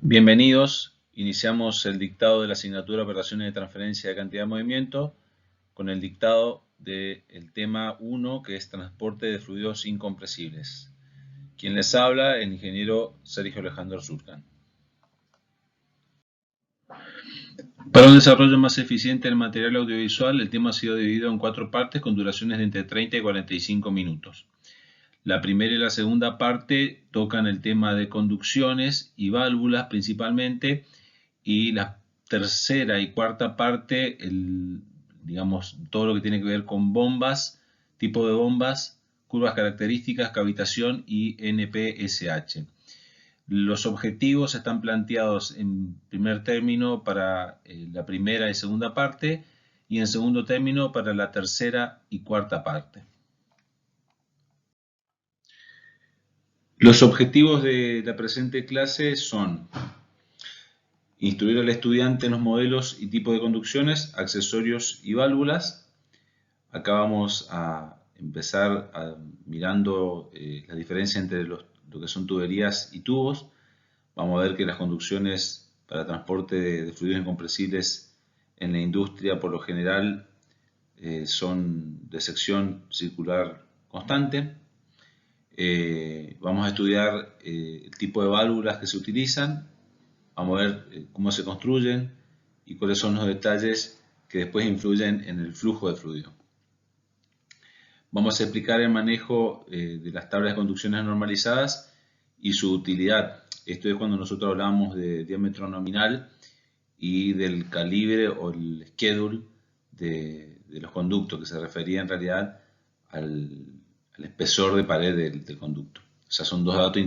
Bienvenidos. Iniciamos el dictado de la asignatura Operaciones de Transferencia de Cantidad de Movimiento con el dictado del tema 1, que es Transporte de Fluidos Incompresibles. Quien les habla, el ingeniero Sergio Alejandro Surcan. Para un desarrollo más eficiente del material audiovisual, el tema ha sido dividido en 4 partes con duraciones de entre 30 y 45 minutos. La primera y la segunda parte tocan el tema de conducciones y válvulas principalmente, y la tercera y cuarta parte, digamos, todo lo que tiene que ver con bombas, tipo de bombas, curvas características, cavitación y NPSH. Los objetivos están planteados en primer término para la primera y segunda parte, y en segundo término para la tercera y cuarta parte. Los objetivos de la presente clase son instruir al estudiante en los modelos y tipos de conducciones, accesorios y válvulas. Acá vamos a empezar mirando la diferencia entre lo que son tuberías y tubos. Vamos a ver que las conducciones para transporte de fluidos incompresibles en la industria por lo general son de sección circular constante. Vamos a estudiar el tipo de válvulas que se utilizan. Vamos a ver cómo se construyen y cuáles son los detalles que después influyen en el flujo de fluido. Vamos a explicar el manejo de las tablas de conducciones normalizadas y su utilidad. Esto es cuando nosotros hablamos de diámetro nominal y del calibre o el schedule de los conductos, que se refería en realidad al espesor de pared del conducto. O sea, son dos datos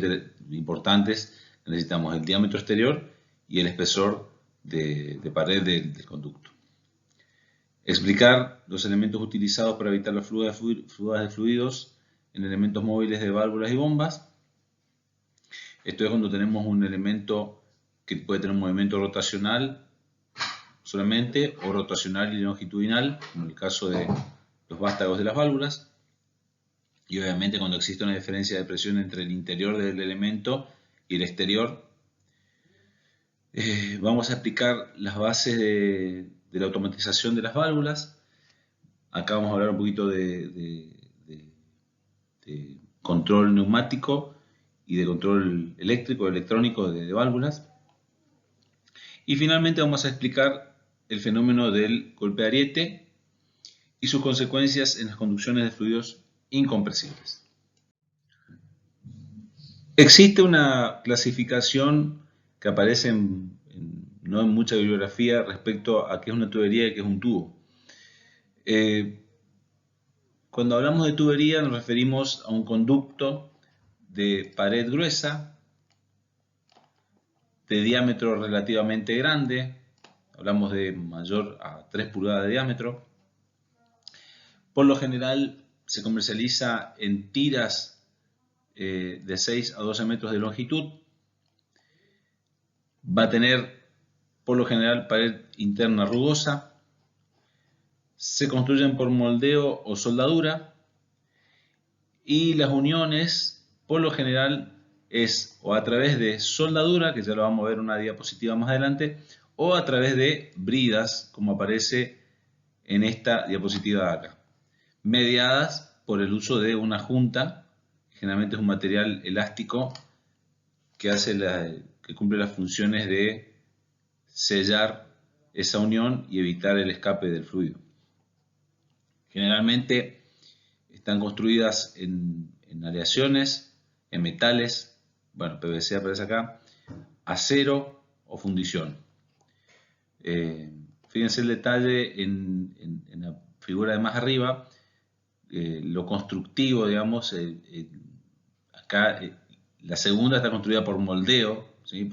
importantes que necesitamos: el diámetro exterior y el espesor de pared del conducto. Explicar los elementos utilizados para evitar las fugas de fluidos en elementos móviles de válvulas y bombas. Esto es cuando tenemos un elemento que puede tener un movimiento rotacional solamente, o rotacional y longitudinal, como en el caso de los vástagos de las válvulas. Y obviamente cuando existe una diferencia de presión entre el interior del elemento y el exterior. Vamos a explicar las bases de la automatización de las válvulas. Acá vamos a hablar un poquito de control neumático y de control eléctrico, electrónico de válvulas. Y finalmente vamos a explicar el fenómeno del golpe de ariete y sus consecuencias en las conducciones de fluidos incompresibles. Existe una clasificación que aparece no en mucha bibliografía respecto a qué es una tubería y qué es un tubo. Cuando hablamos de tubería nos referimos a un conducto de pared gruesa, de diámetro relativamente grande, hablamos de mayor a 3 pulgadas de diámetro. Por lo general se comercializa en tiras de 6 a 12 metros de longitud. Va a tener por lo general pared interna rugosa. Se construyen por moldeo o soldadura, y las uniones por lo general es o a través de soldadura, que ya lo vamos a ver en una diapositiva más adelante, o a través de bridas, como aparece en esta diapositiva de acá, mediadas por el uso de una junta. Generalmente es un material elástico que cumple las funciones de sellar esa unión y evitar el escape del fluido. Generalmente están construidas en aleaciones, en metales, bueno, PVC aparece acá, acero o fundición. Fíjense el detalle en la figura de más arriba, lo constructivo, digamos. Acá la segunda está construida por moldeo, ¿sí?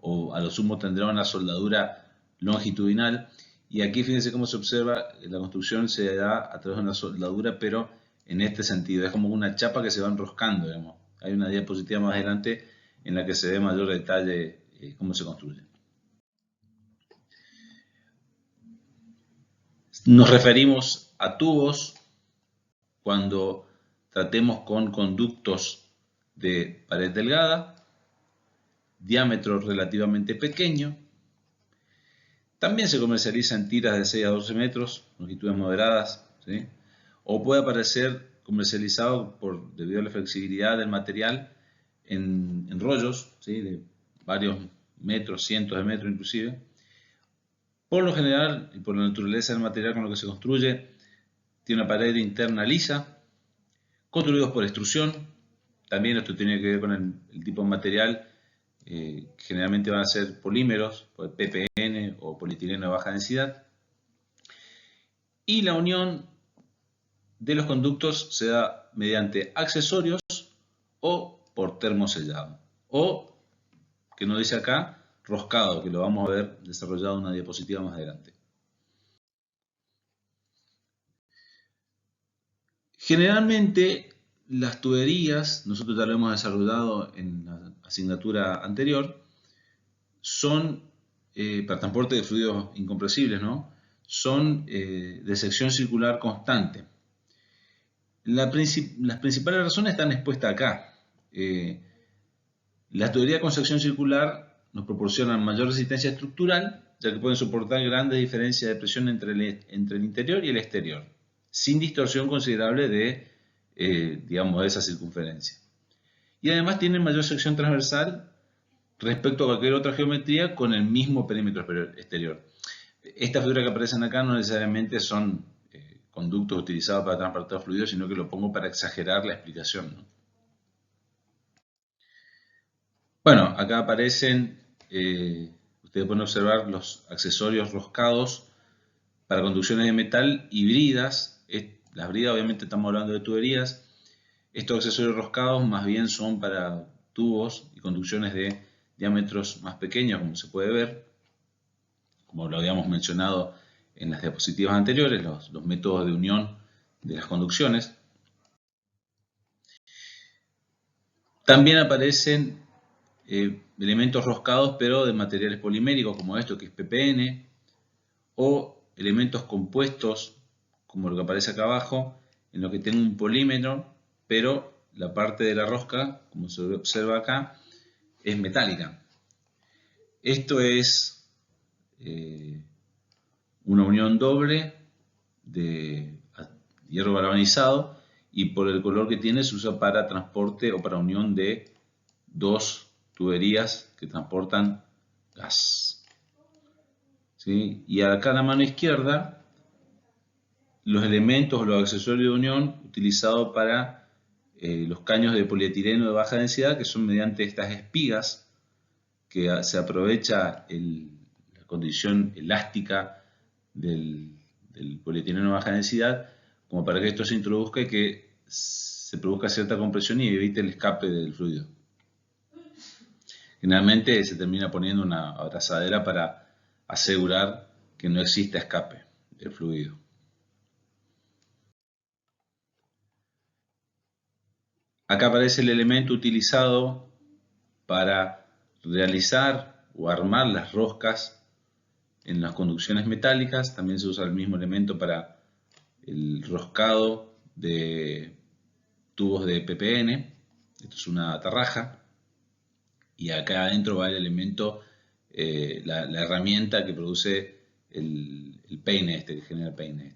O a lo sumo tendrá una soldadura longitudinal. Y aquí fíjense cómo se observa, la construcción se da a través de una soldadura, pero en este sentido, es como una chapa que se va enroscando, digamos. Hay una diapositiva más adelante en la que se ve mayor detalle cómo se construye. Nos referimos a tubos cuando tratemos con conductos de pared delgada, diámetro relativamente pequeño. También se comercializa en tiras de 6 a 12 metros, longitudes moderadas, ¿sí? O puede aparecer comercializado debido a la flexibilidad del material en rollos, ¿sí? De varios metros, cientos de metros inclusive. Por lo general, y por la naturaleza del material con lo que se construye, tiene una pared interna lisa, construidos por extrusión. También esto tiene que ver con el tipo de material. Generalmente van a ser polímeros, PPN o polietileno de baja densidad. Y la unión de los conductos se da mediante accesorios o por termosellado. O, que nos dice acá, roscado, que lo vamos a ver desarrollado en una diapositiva más adelante. Generalmente las tuberías, nosotros ya lo hemos desarrollado en la asignatura anterior, son para transporte de fluidos incompresibles, ¿no? Son de sección circular constante. Las principales razones están expuestas acá. Las tuberías con sección circular nos proporcionan mayor resistencia estructural, ya que pueden soportar grandes diferencias de presión entre el interior y el exterior, sin distorsión considerable de esa circunferencia. Y además tienen mayor sección transversal respecto a cualquier otra geometría con el mismo perímetro exterior. Estas figuras que aparecen acá no necesariamente son conductos utilizados para transportar fluidos, sino que lo pongo para exagerar la explicación, ¿no? Bueno, acá aparecen, ustedes pueden observar los accesorios roscados para conducciones de metal y bridas. Las bridas, obviamente estamos hablando de tuberías. Estos accesorios roscados más bien son para tubos y conducciones de diámetros más pequeños, como se puede ver, como lo habíamos mencionado en las diapositivas anteriores, los métodos de unión de las conducciones. También aparecen elementos roscados, pero de materiales poliméricos, como esto que es PPN, o elementos compuestos, como lo que aparece acá abajo, en lo que tiene un polímero, pero la parte de la rosca, como se observa acá, es metálica. Esto es una unión doble de hierro galvanizado, y por el color que tiene se usa para transporte o para unión de dos tuberías que transportan gas. ¿Sí? Y acá en la mano izquierda, los elementos o los accesorios de unión utilizados para los caños de polietileno de baja densidad, que son mediante estas espigas que se aprovecha la condición elástica del polietileno de baja densidad como para que esto se introduzca y que se produzca cierta compresión y evite el escape del fluido. Generalmente se termina poniendo una abrazadera para asegurar que no exista escape del fluido. Acá aparece el elemento utilizado para realizar o armar las roscas en las conducciones metálicas. También se usa el mismo elemento para el roscado de tubos de PPN. Esto es una atarraja. Y acá adentro va el elemento, la herramienta que produce el peine que genera el peine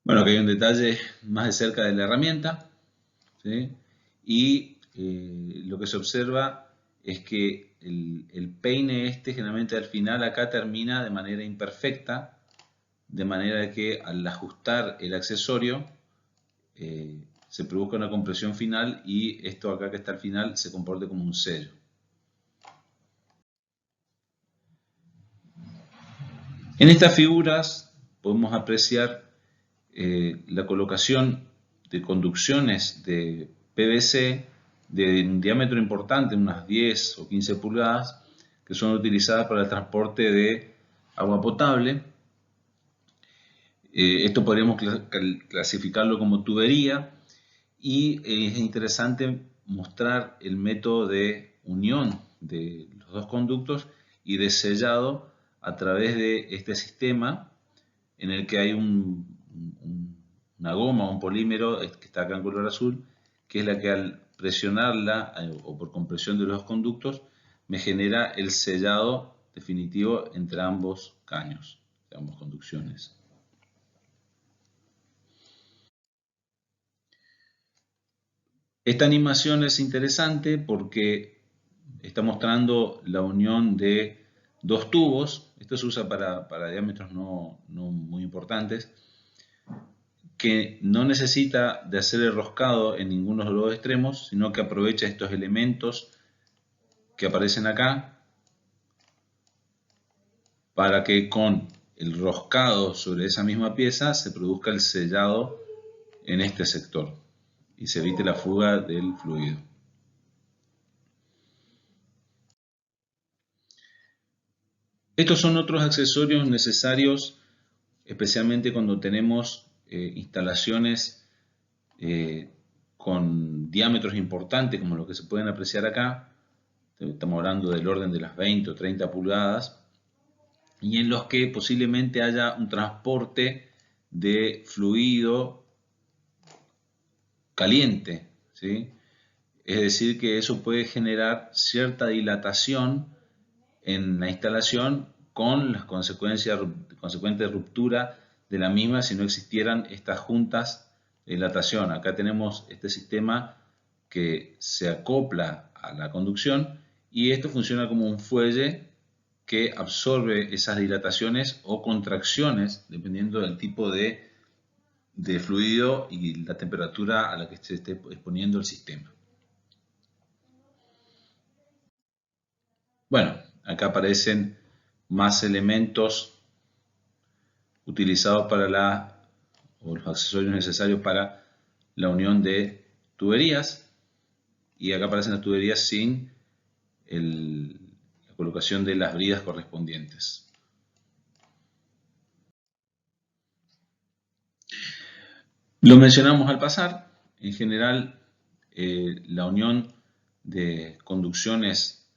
Bueno, aquí hay un detalle más de cerca de la herramienta, ¿sí? Y lo que se observa es que el peine generalmente al final acá termina de manera imperfecta, de manera que al ajustar el accesorio se produzca una compresión final y esto acá que está al final se comporte como un sello. En estas figuras podemos apreciar la colocación de conducciones de PVC de un diámetro importante, unas 10 o 15 pulgadas, que son utilizadas para el transporte de agua potable. Esto podríamos clasificarlo como tubería, y es interesante mostrar el método de unión de los dos conductos y de sellado a través de este sistema en el que hay una goma, un polímero que está acá en color azul, que es la que al presionarla o por compresión de los conductos me genera el sellado definitivo entre ambos caños, de ambas conducciones. Esta animación es interesante porque está mostrando la unión de dos tubos. Esto se usa para diámetros no muy importantes, que no necesita de hacer el roscado en ninguno de los dos extremos, sino que aprovecha estos elementos que aparecen acá para que con el roscado sobre esa misma pieza se produzca el sellado en este sector y se evite la fuga del fluido. Estos son otros accesorios necesarios, especialmente cuando tenemos instalaciones con diámetros importantes, como los que se pueden apreciar acá. Estamos hablando del orden de las 20 o 30 pulgadas, y en los que posiblemente haya un transporte de fluido caliente, ¿sí? Es decir, que eso puede generar cierta dilatación en la instalación con las consecuente ruptura de la misma si no existieran estas juntas de dilatación. Acá tenemos este sistema que se acopla a la conducción y esto funciona como un fuelle que absorbe esas dilataciones o contracciones dependiendo del tipo de fluido y la temperatura a la que se esté exponiendo el sistema. Bueno, acá aparecen más elementos utilizados para o los accesorios necesarios para la unión de tuberías, y acá aparecen las tuberías sin la colocación de las bridas correspondientes. Lo mencionamos al pasar. En general, la unión de conducciones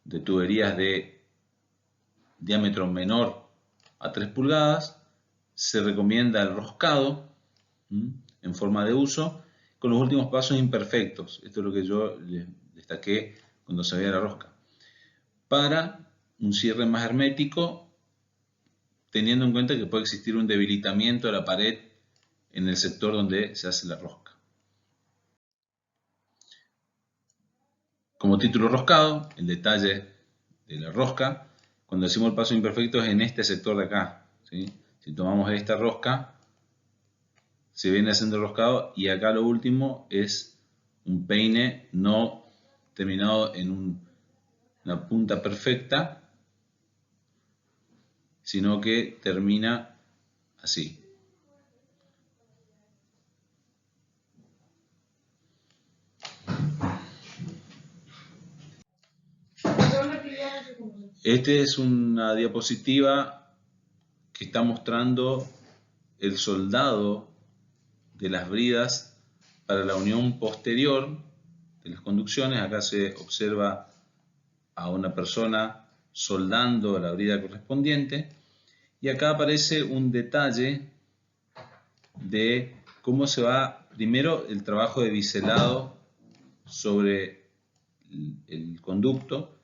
de tuberías de diámetro menor a 3 pulgadas se recomienda el roscado en forma de uso con los últimos pasos imperfectos. Esto es lo que yo les destaqué cuando se veía la rosca. Para un cierre más hermético, teniendo en cuenta que puede existir un debilitamiento de la pared en el sector donde se hace la rosca. Como título roscado, el detalle de la rosca. Cuando decimos el paso imperfecto es en este sector de acá, ¿sí? Si tomamos esta rosca, se viene haciendo roscado, y acá lo último es un peine no terminado en una punta perfecta, sino que termina así. Esta es una diapositiva que está mostrando el soldado de las bridas para la unión posterior de las conducciones. Acá se observa a una persona soldando la brida correspondiente, y acá aparece un detalle de cómo se va primero el trabajo de biselado sobre el conducto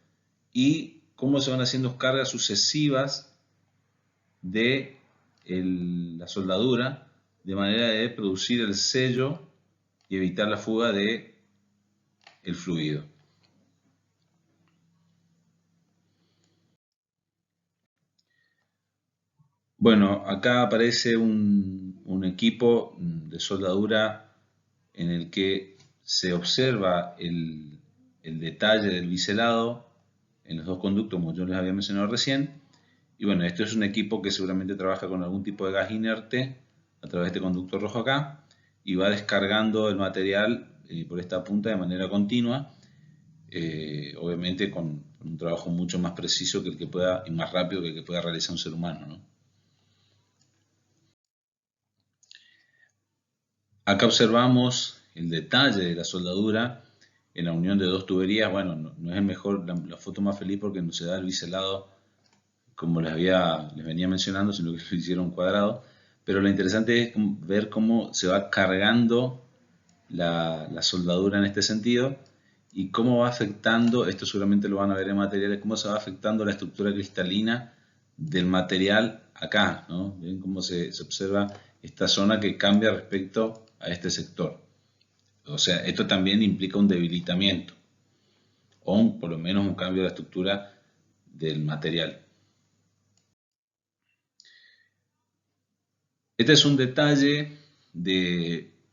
y cómo se van haciendo cargas sucesivas de la soldadura de manera de producir el sello y evitar la fuga de el fluido. Bueno, acá aparece un equipo de soldadura en el que se observa el detalle del biselado en los dos conductos, como yo les había mencionado recién. Y bueno, esto es un equipo que seguramente trabaja con algún tipo de gas inerte a través de este conducto rojo acá, y va descargando el material por esta punta de manera continua, obviamente con un trabajo mucho más preciso que el que pueda y más rápido que el que pueda realizar un ser humano, ¿no? Acá observamos el detalle de la soldadura en la unión de dos tuberías. Bueno, no es el mejor, la foto más feliz porque no se da el biselado como les venía mencionando, sino que lo hicieron cuadrado. Pero lo interesante es ver cómo se va cargando la soldadura en este sentido y cómo va afectando, esto seguramente lo van a ver en materiales, cómo se va afectando la estructura cristalina del material acá, ¿no? Ven cómo se observa esta zona que cambia respecto a este sector. O sea, esto también implica un debilitamiento o por lo menos un cambio de la estructura del material. Este es un detalle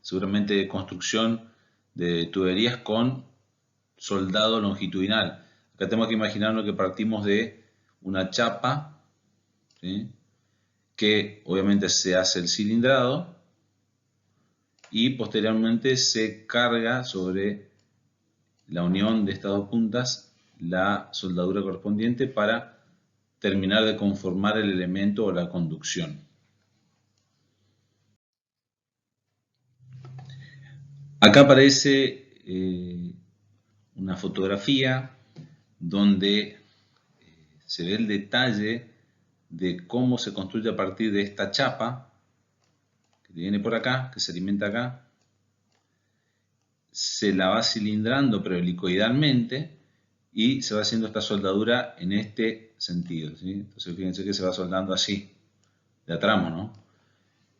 seguramente de construcción de tuberías con soldado longitudinal. Acá tenemos que imaginarnos que partimos de una chapa, ¿sí?, que obviamente se hace el cilindrado y posteriormente se carga sobre la unión de estas dos puntas la soldadura correspondiente para terminar de conformar el elemento o la conducción. Acá aparece una fotografía donde se ve el detalle de cómo se construye a partir de esta chapa que viene por acá, que se alimenta acá, se la va cilindrando pero helicoidalmente y se va haciendo esta soldadura en este sentido, ¿sí? Entonces fíjense que se va soldando así, de a tramo, ¿no?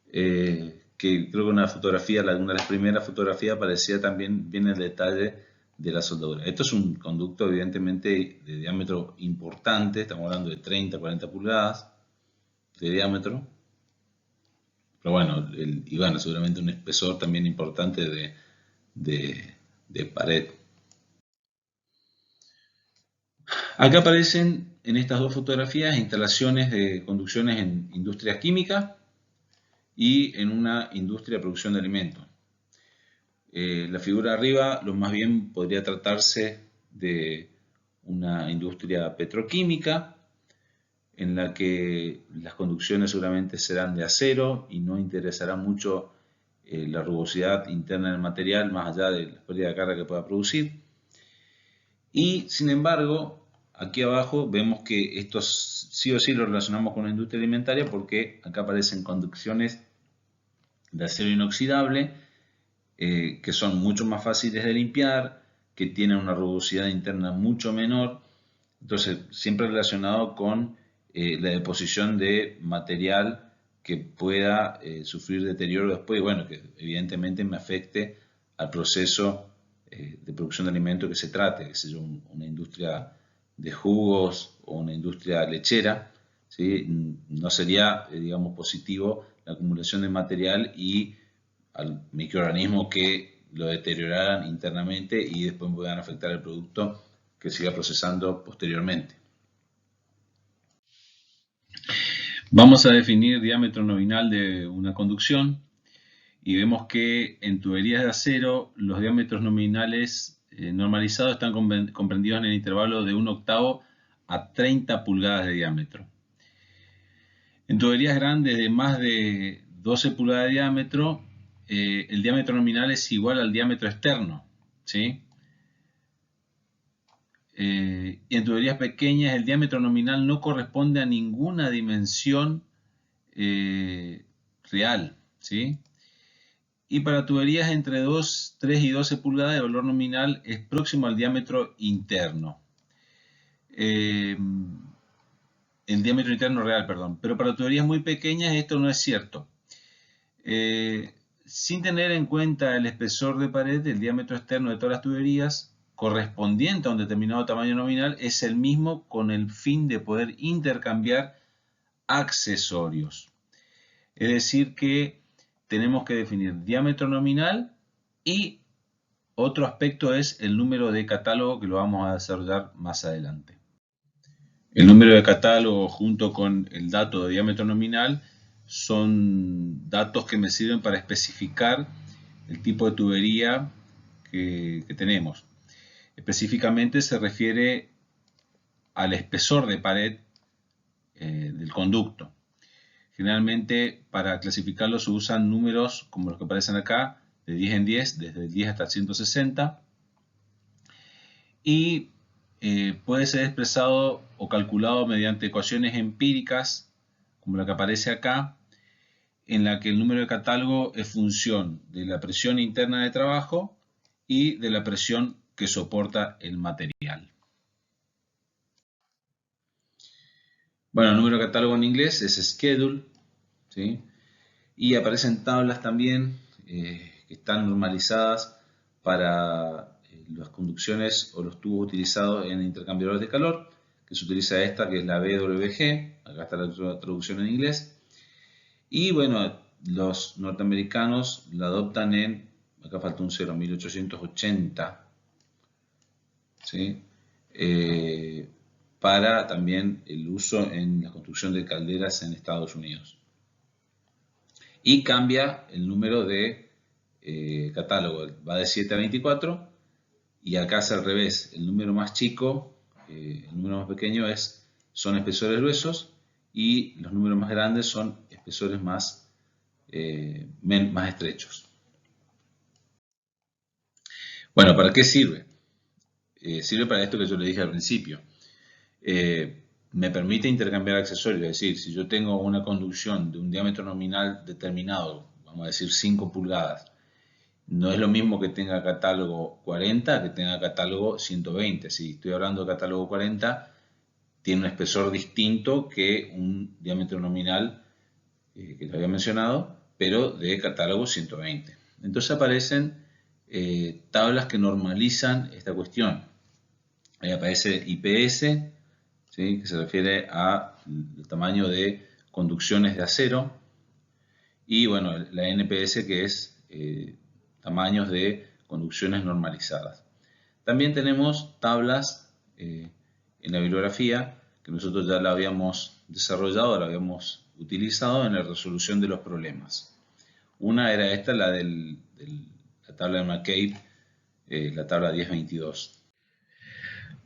Que creo que una fotografía, una de las primeras fotografías aparecía también bien el detalle de la soldadura. Esto es un conducto evidentemente de diámetro importante, estamos hablando de 30, 40 pulgadas de diámetro, pero bueno, y bueno, seguramente un espesor también importante de pared. Acá aparecen en estas dos fotografías instalaciones de conducciones en industrias químicas y en una industria de producción de alimentos. La figura de arriba, lo más bien podría tratarse de una industria petroquímica en la que las conducciones seguramente serán de acero y no interesará mucho la rugosidad interna del material más allá de la pérdida de carga que pueda producir. Y sin embargo, aquí abajo vemos que esto sí o sí lo relacionamos con la industria alimentaria porque acá aparecen conducciones de acero inoxidable que son mucho más fáciles de limpiar, que tienen una rugosidad interna mucho menor, entonces siempre relacionado con la deposición de material que pueda sufrir deterioro después y bueno, que evidentemente me afecte al proceso de producción de alimentos que se trate, que sea una industria de jugos o una industria lechera, ¿sí? No sería, digamos, positivo la acumulación de material y al microorganismo que lo deterioraran internamente y después puedan afectar el producto que siga procesando posteriormente. Vamos a definir diámetro nominal de una conducción y vemos que en tuberías de acero los diámetros nominales normalizados están comprendidos en el intervalo de 1/8 a 30 pulgadas de diámetro. En tuberías grandes de más de 12 pulgadas de diámetro, el diámetro nominal es igual al diámetro externo, ¿sí? Y en tuberías pequeñas el diámetro nominal no corresponde a ninguna dimensión real, ¿sí? Y para tuberías entre 3 y 12 pulgadas el valor nominal es próximo al diámetro interno. El diámetro interno real, perdón. Pero para tuberías muy pequeñas esto no es cierto. Sin tener en cuenta el espesor de pared, el diámetro externo de todas las tuberías correspondiente a un determinado tamaño nominal es el mismo con el fin de poder intercambiar accesorios. Es decir que tenemos que definir diámetro nominal y otro aspecto es el número de catálogo que lo vamos a desarrollar más adelante. El número de catálogo junto con el dato de diámetro nominal son datos que me sirven para especificar el tipo de tubería que tenemos. Específicamente se refiere al espesor de pared del conducto. Generalmente para clasificarlo se usan números como los que aparecen acá, de 10 en 10, desde el 10 hasta el 160. Y puede ser expresado o calculado mediante ecuaciones empíricas, como la que aparece acá, en la que el número de catálogo es función de la presión interna de trabajo y de la presión que soporta el material. Bueno, el número de catálogo en inglés es schedule, ¿sí? Y aparecen tablas también que están normalizadas para las conducciones o los tubos utilizados en intercambiadores de calor, que se utiliza esta que es la BWG, acá está la traducción en inglés. Y bueno, los norteamericanos la adoptan en, acá falta un 0, 1880, ¿sí? Para también el uso en la construcción de calderas en Estados Unidos. Y cambia el número de catálogo, va de 7 a 24, y acá es al revés, el número más chico, el número más pequeño son espesores gruesos y los números más grandes son espesores más estrechos. Bueno, ¿para qué sirve? Sirve para esto que yo le dije al principio. Me permite intercambiar accesorios, es decir, si yo tengo una conducción de un diámetro nominal determinado, vamos a decir 5 pulgadas, no es lo mismo que tenga catálogo 40 que tenga catálogo 120. Si estoy hablando de catálogo 40, tiene un espesor distinto que un diámetro nominal que les había mencionado, pero de catálogo 120. Entonces aparecen tablas que normalizan esta cuestión. Ahí aparece IPS, ¿sí? Que se refiere al tamaño de conducciones de acero, y bueno, la NPS, que es tamaños de conducciones normalizadas. También tenemos tablas en la bibliografía que nosotros ya la habíamos desarrollado, la habíamos utilizado en la resolución de los problemas. Una era esta, la tabla de McCabe, la tabla 1022.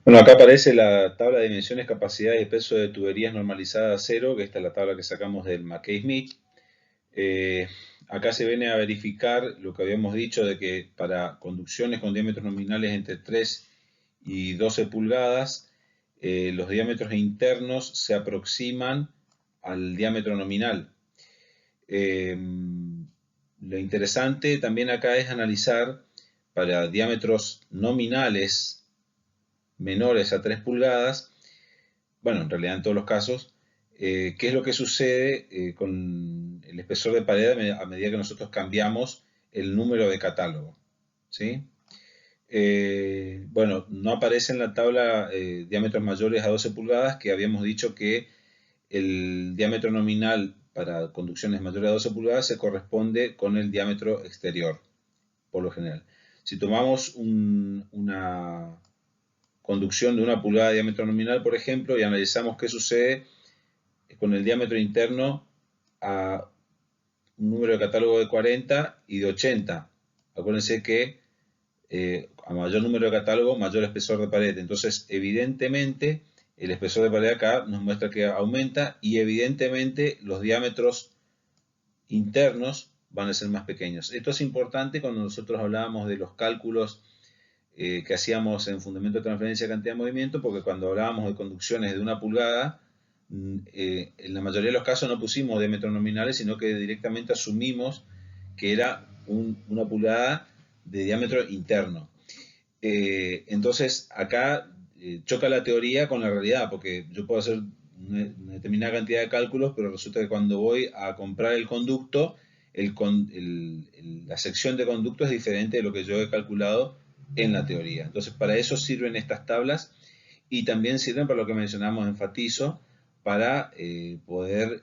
Bueno, acá aparece la tabla de dimensiones, capacidades y peso de tuberías normalizadas a acero, que esta es la tabla que sacamos del McCabe-Smith. Acá se viene a verificar lo que habíamos dicho de que para conducciones con diámetros nominales entre 3 y 12 pulgadas, los diámetros internos se aproximan al diámetro nominal. Lo interesante también acá es analizar para diámetros nominales menores a 3 pulgadas, bueno, en realidad en todos los casos, qué es lo que sucede con el espesor de pared a medida que nosotros cambiamos el número de catálogo, ¿sí? Bueno, no aparece en la tabla diámetros mayores a 12 pulgadas, que habíamos dicho que el diámetro nominal para conducciones mayores a 12 pulgadas se corresponde con el diámetro exterior, por lo general. Si tomamos una conducción de 1 pulgada de diámetro nominal, por ejemplo, y analizamos qué sucede con el diámetro interno a un número de catálogo de 40 y de 80. Acuérdense que a mayor número de catálogo, mayor espesor de pared. Entonces, evidentemente, el espesor de pared acá nos muestra que aumenta y evidentemente los diámetros internos van a ser más pequeños. Esto es importante cuando nosotros hablábamos de los cálculos que hacíamos en fundamento de transferencia de cantidad de movimiento, porque cuando hablábamos de conducciones de 1 pulgada, en la mayoría de los casos no pusimos diámetros nominales, sino que directamente asumimos que era 1 pulgada de diámetro interno. Entonces acá choca la teoría con la realidad, porque yo puedo hacer una determinada cantidad de cálculos, pero resulta que cuando voy a comprar el conducto, la sección de conducto es diferente de lo que yo he calculado en la teoría. Entonces para eso sirven estas tablas y también sirven para lo que mencionamos, enfatizo, para poder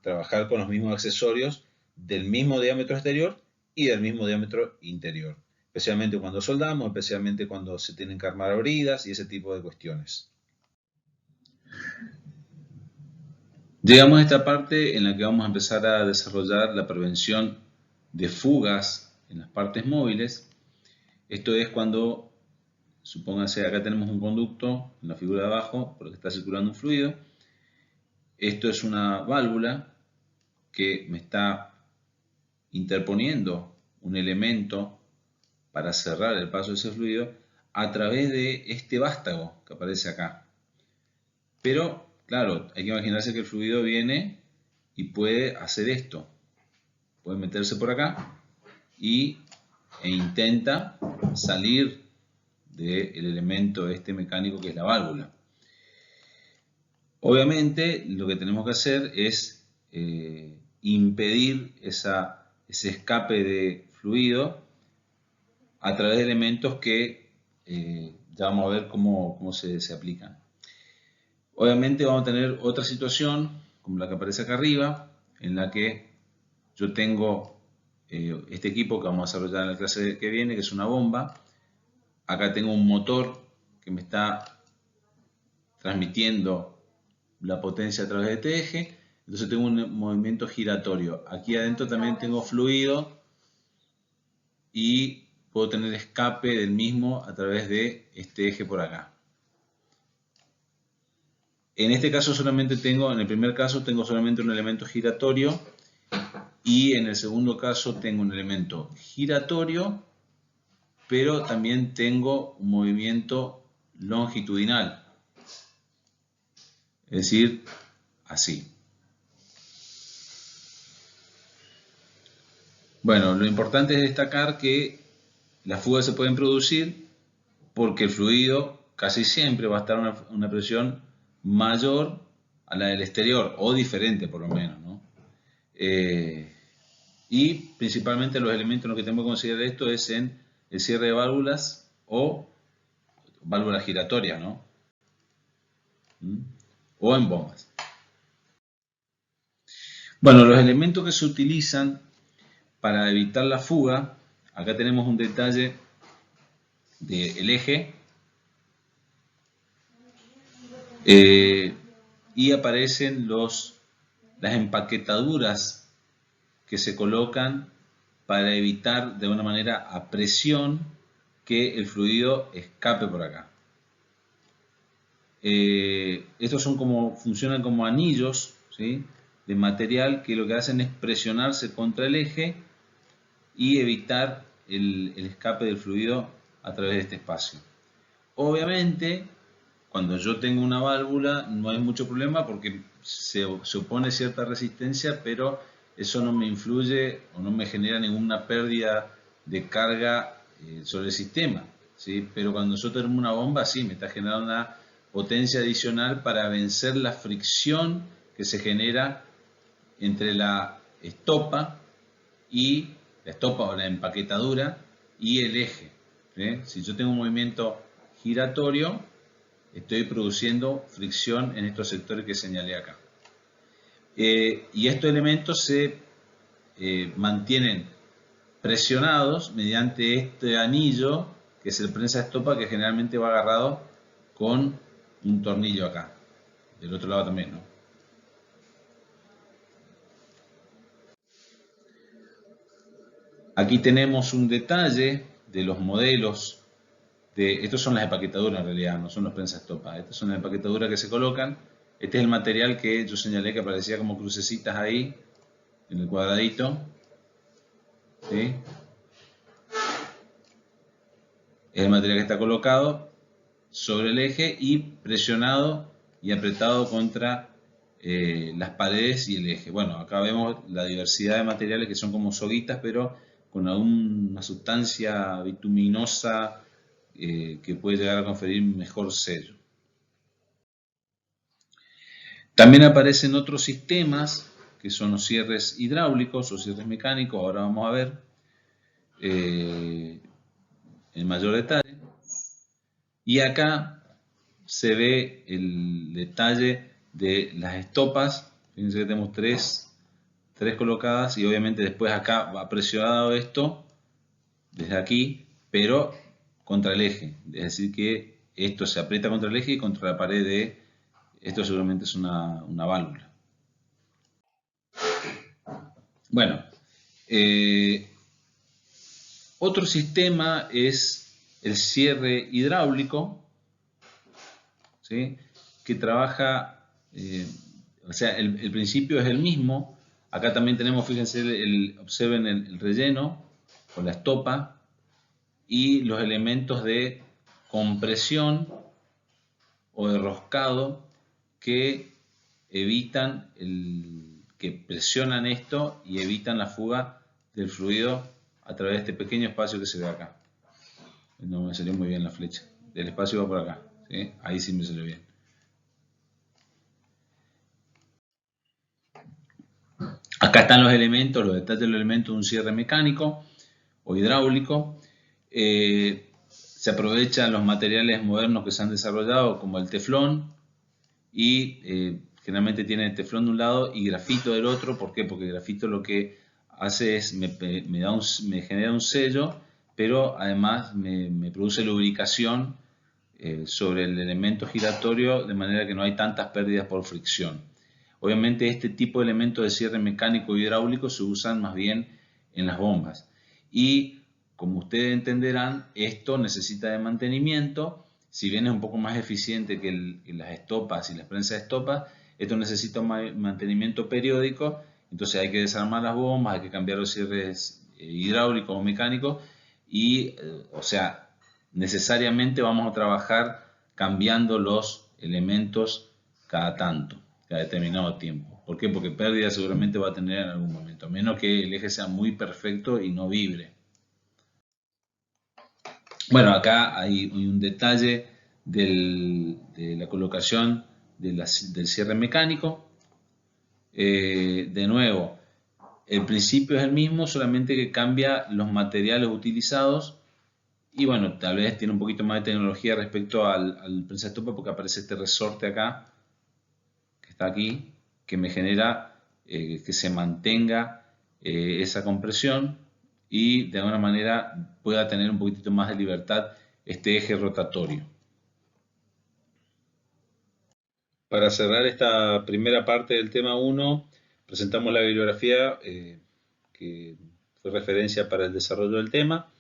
trabajar con los mismos accesorios del mismo diámetro exterior y del mismo diámetro interior, especialmente cuando soldamos, especialmente cuando se tienen que armar abridas y ese tipo de cuestiones. Llegamos a esta parte en la que vamos a empezar a desarrollar la prevención de fugas en las partes móviles. Esto es cuando, supónganse, acá tenemos un conducto en la figura de abajo por el que está circulando un fluido. Esto es una válvula que me está interponiendo un elemento para cerrar el paso de ese fluido a través de este vástago que aparece acá. Pero, claro, hay que imaginarse que el fluido viene y puede hacer esto. puede meterse por acá e intenta salir del elemento mecánico que es la válvula. Obviamente lo que tenemos que hacer es impedir ese escape de fluido a través de elementos que ya vamos a ver cómo se aplican. Obviamente vamos a tener otra situación, como la que aparece acá arriba, en la que yo tengo este equipo que vamos a desarrollar en la clase que viene, que es una bomba. Acá tengo un motor que me está transmitiendo la potencia a través de este eje. Entonces tengo un movimiento giratorio. Aquí adentro también tengo fluido y puedo tener escape del mismo a través de este eje por acá. En este caso en el primer caso tengo solamente un elemento giratorio y en el segundo caso tengo un elemento giratorio, pero también tengo un movimiento longitudinal, es decir, así. Bueno, lo importante es destacar que las fugas se pueden producir porque el fluido casi siempre va a estar a una presión mayor a la del exterior, o diferente por lo menos, ¿no? Y principalmente los elementos en los que tenemos que considerar esto es en el cierre de válvulas o válvulas giratorias, ¿no? O en bombas. Bueno, los elementos que se utilizan para evitar la fuga, acá tenemos un detalle del eje y aparecen las empaquetaduras que se colocan para evitar de una manera a presión que el fluido escape por acá. Estos funcionan como anillos, ¿sí?, de material que lo que hacen es presionarse contra el eje y evitar el escape del fluido a través de este espacio. Obviamente, cuando yo tengo una válvula no hay mucho problema porque se opone cierta resistencia, pero eso no me influye o no me genera ninguna pérdida de carga sobre el sistema, ¿sí? Pero cuando yo tengo una bomba, sí, me está generando una potencia adicional para vencer la fricción que se genera entre la estopa o la empaquetadura y el eje, ¿sí? Si yo tengo un movimiento giratorio, estoy produciendo fricción en estos sectores que señalé acá. Y estos elementos se mantienen presionados mediante este anillo, que es el prensa-estopa, que generalmente va agarrado con un tornillo acá. Del otro lado también, ¿no? Aquí tenemos un detalle de los modelos. Estos son las empaquetaduras en realidad, no son los prensa-estopa. Estas son las empaquetaduras que se colocan. Este es el material que yo señalé que aparecía como crucecitas ahí, en el cuadradito, ¿sí? Es el material que está colocado sobre el eje y presionado y apretado contra las paredes y el eje. Bueno, acá vemos la diversidad de materiales que son como soguitas, pero con alguna sustancia bituminosa que puede llegar a conferir mejor sello. También aparecen otros sistemas que son los cierres hidráulicos o cierres mecánicos, ahora vamos a ver en mayor detalle. Y acá se ve el detalle de las estopas. Fíjense que tenemos tres colocadas y obviamente después acá va presionado esto desde aquí, pero contra el eje. Es decir que esto se aprieta contra el eje y contra la pared de... Esto seguramente es una válvula. Bueno, otro sistema es el cierre hidráulico, ¿sí?, que trabaja, o sea, el principio es el mismo. Acá también tenemos, fíjense, observen el relleno con la estopa y los elementos de compresión o de roscado que evitan que presionan esto y evitan la fuga del fluido a través de este pequeño espacio que se ve acá. No me salió muy bien la flecha. El espacio va por acá, ¿sí? Ahí sí me salió bien. Acá están los elementos, los detalles de los elementos de un cierre mecánico o hidráulico. Se aprovechan los materiales modernos que se han desarrollado como el teflón y generalmente tiene teflón de un lado y grafito del otro. ¿Por qué? Porque el grafito lo que hace es me genera un sello, pero además me produce lubricación sobre el elemento giratorio, de manera que no hay tantas pérdidas por fricción. Obviamente este tipo de elementos de cierre mecánico y hidráulico se usan más bien en las bombas. Y como ustedes entenderán, esto necesita de mantenimiento. Si bien es un poco más eficiente que las estopas y las prensas de estopas, esto necesita un mantenimiento periódico. Entonces hay que desarmar las bombas, hay que cambiar los cierres hidráulicos o mecánicos y, o sea, necesariamente vamos a trabajar cambiando los elementos cada tanto, cada determinado tiempo. ¿Por qué? Porque pérdida seguramente va a tener en algún momento, a menos que el eje sea muy perfecto y no vibre. Bueno, acá hay un detalle de la colocación del cierre mecánico. De nuevo, el principio es el mismo, solamente que cambia los materiales utilizados. Y bueno, tal vez tiene un poquito más de tecnología respecto al prensa estopa, porque aparece este resorte acá, que está aquí, que me genera que se mantenga esa compresión y de alguna manera pueda tener un poquitito más de libertad este eje rotatorio. Para cerrar esta primera parte del tema 1, presentamos la bibliografía que fue referencia para el desarrollo del tema.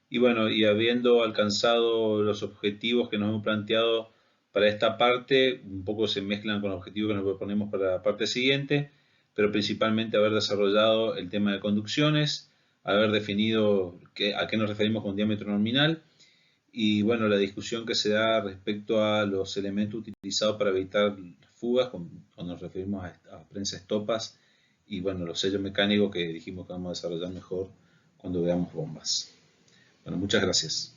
Y bueno, y habiendo alcanzado los objetivos que nos hemos planteado para esta parte, un poco se mezclan con los objetivos que nos proponemos para la parte siguiente, pero principalmente haber desarrollado el tema de conducciones, haber definido a qué nos referimos con diámetro nominal, y bueno, la discusión que se da respecto a los elementos utilizados para evitar fugas, cuando nos referimos a prensa estopas, y bueno, los sellos mecánicos que dijimos que vamos a desarrollar mejor cuando veamos bombas. Bueno, muchas gracias.